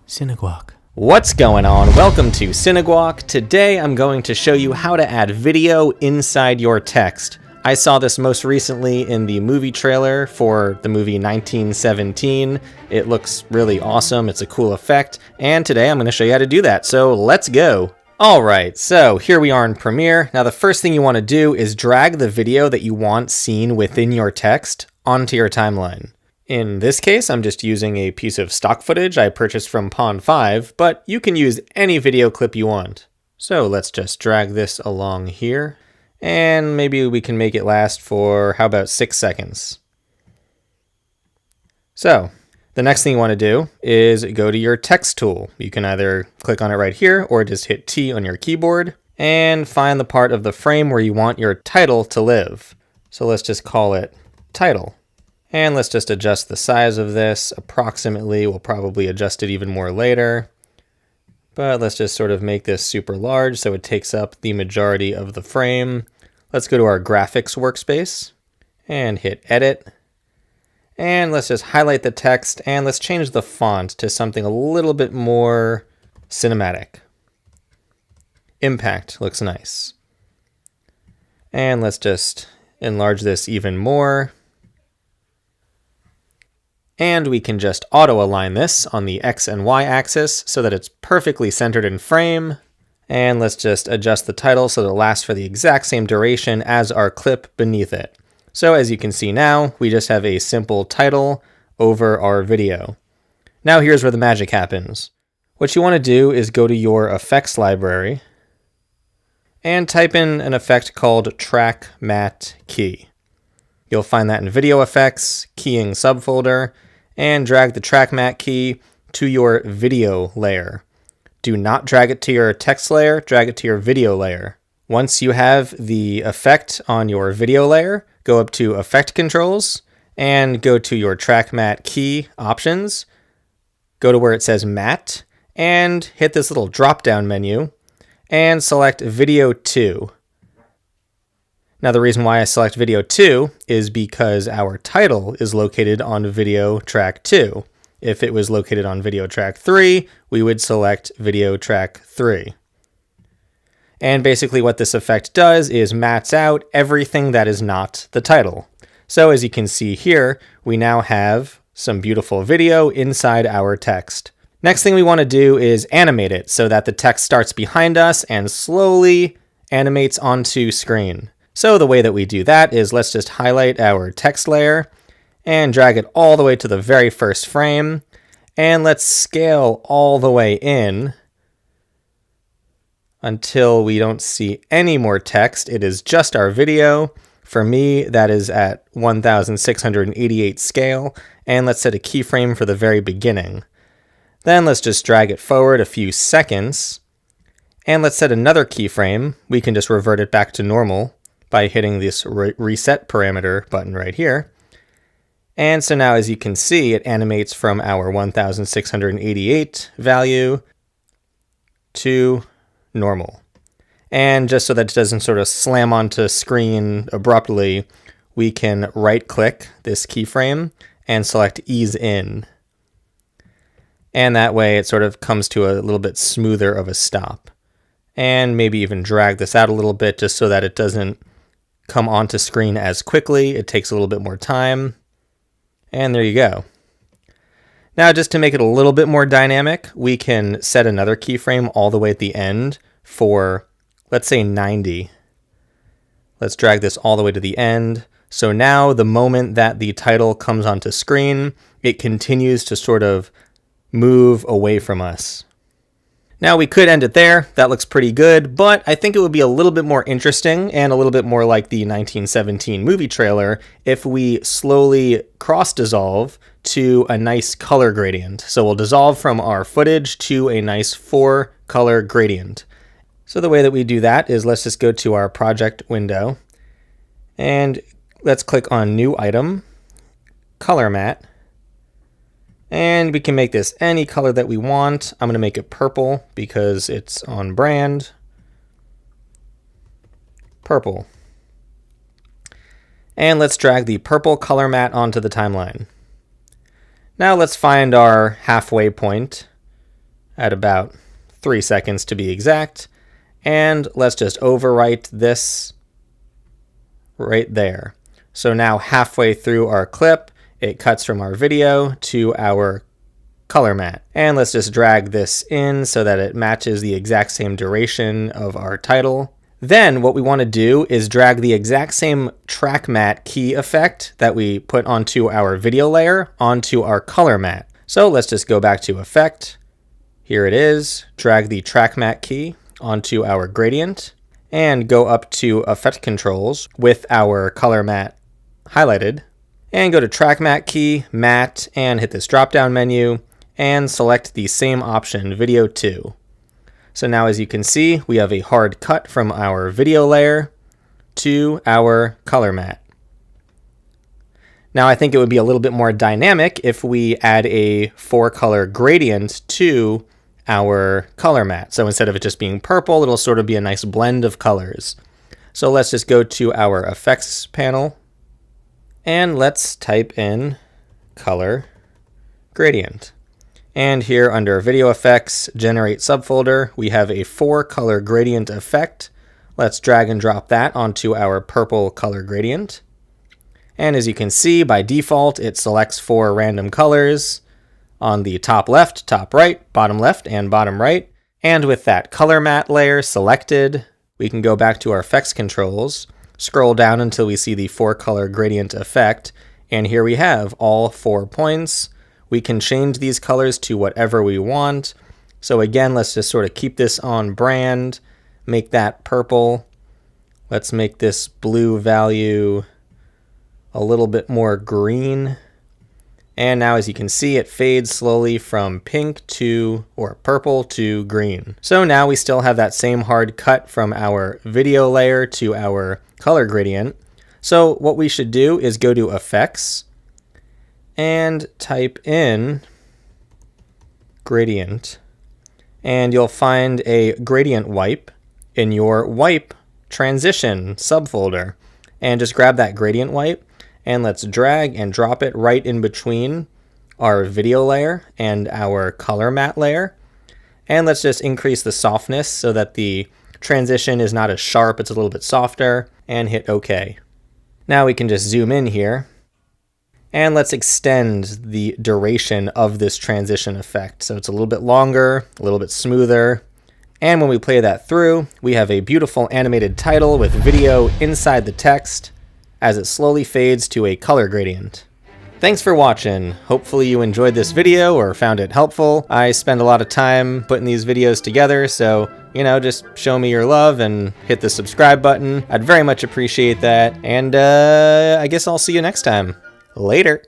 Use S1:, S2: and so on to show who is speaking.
S1: Cineguac.
S2: What's going on? Welcome to Cineguac. Today I'm going to show you how to add video inside your text. I saw this most recently in the movie trailer for the movie 1917. It looks really awesome, it's a cool effect, and today I'm going to show you how to do that, so let's go! Alright, so here we are in Premiere. Now the first thing you want to do is drag the video that you want seen within your text onto your timeline. In this case, I'm just using a piece of stock footage I purchased from Pond 5, but you can use any video clip you want. So let's just drag this along here, and maybe we can make it last for, how about 6 seconds? So, the next thing you want to do is go to your text tool. You can either click on it right here, or just hit T on your keyboard, and find the part of the frame where you want your title to live. So let's just call it title. And let's just adjust the size of this approximately. We'll probably adjust it even more later. But let's just sort of make this super large so it takes up the majority of the frame. Let's go to our graphics workspace and hit edit. And let's just highlight the text and let's change the font to something a little bit more cinematic. Impact looks nice. And let's just enlarge this even more. And we can just auto-align this on the X and Y axis so that it's perfectly centered in frame. And let's just adjust the title so that it lasts for the exact same duration as our clip beneath it. So as you can see now, we just have a simple title over our video. Now here's where the magic happens. What you want to do is go to your effects library and type in an effect called Track Matte Key. You'll find that in Video Effects, Keying subfolder, and drag the track matte key to your video layer. Do not drag it to your text layer, drag it to your video layer. Once you have the effect on your video layer, go up to Effect Controls and go to your track matte key options. Go to where it says Matte and hit this little drop-down menu and select Video 2. Now the reason why I select video 2 is because our title is located on video track 2. If it was located on video track 3, we would select video track 3. And basically what this effect does is mats out everything that is not the title. So as you can see here, we now have some beautiful video inside our text. Next thing we want to do is animate it so that the text starts behind us and slowly animates onto screen. So the way that we do that is let's just highlight our text layer and drag it all the way to the very first frame. And let's scale all the way in until we don't see any more text. It is just our video. For me, that is at 1688 scale. And let's set a keyframe for the very beginning. Then let's just drag it forward a few seconds. And let's set another keyframe. We can just revert it back to normal by hitting this reset parameter button right here. And so now as you can see, it animates from our 1688 value to normal. And just so that it doesn't sort of slam onto screen abruptly, we can right click this keyframe and select ease in. And that way it sort of comes to a little bit smoother of a stop. And maybe even drag this out a little bit just so that it doesn't come onto screen as quickly. It takes a little bit more time. And there you go. Now just to make it a little bit more dynamic, we can set another keyframe all the way at the end for, let's say 90. Let's drag this all the way to the end. So now the moment that the title comes onto screen, it continues to sort of move away from us. Now we could end it there, that looks pretty good, but I think it would be a little bit more interesting and a little bit more like the 1917 movie trailer if we slowly cross-dissolve to a nice color gradient. So we'll dissolve from our footage to a nice 4-color gradient. So the way that we do that is let's just go to our project window and let's click on New Item, Color Matte. And we can make this any color that we want. I'm going to make it purple because it's on brand. Purple. And let's drag the purple color matte onto the timeline. Now let's find our halfway point at about 3 seconds to be exact. And let's just overwrite this right there. So now halfway through our clip, it cuts from our video to our color mat. And let's just drag this in so that it matches the exact same duration of our title. Then what we want to do is drag the exact same track mat key effect that we put onto our video layer onto our color mat. So let's just go back to Effect. Here it is. Drag the track mat key onto our gradient and go up to Effect Controls with our color mat highlighted. And go to Track Mat key, Mat, and hit this drop-down menu and select the same option, Video 2. So now as you can see, we have a hard cut from our video layer to our color mat. Now I think it would be a little bit more dynamic if we add a 4-color gradient to our color mat. So instead of it just being purple, it'll sort of be a nice blend of colors. So let's just go to our effects panel and let's type in color gradient. And here under Video Effects, Generate Subfolder, we have a 4-color gradient effect. Let's drag and drop that onto our purple color gradient. And as you can see, by default, it selects 4 random colors on the top left, top right, bottom left, and bottom right. And with that color mat layer selected, we can go back to our effects controls, scroll down until we see the 4-color gradient effect, and here we have all 4 points. We can change these colors to whatever we want. So again, let's just sort of keep this on brand, make that purple. Let's make this blue value a little bit more green. And now as you can see, it fades slowly from pink to, or purple to green. So now we still have that same hard cut from our video layer to our color gradient. So what we should do is go to Effects and type in gradient, and you'll find a gradient wipe in your wipe transition subfolder. And just grab that gradient wipe and let's drag and drop it right in between our video layer and our color mat layer. And let's just increase the softness so that the transition is not as sharp, it's a little bit softer, and hit OK. Now we can just zoom in here. And let's extend the duration of this transition effect. So it's a little bit longer, a little bit smoother. And when we play that through, we have a beautiful animated title with video inside the text as it slowly fades to a color gradient. Thanks for watching. Hopefully you enjoyed this video or found it helpful. I spend a lot of time putting these videos together, so, you know, just show me your love and hit the subscribe button. I'd very much appreciate that. And I guess I'll see you next time. Later.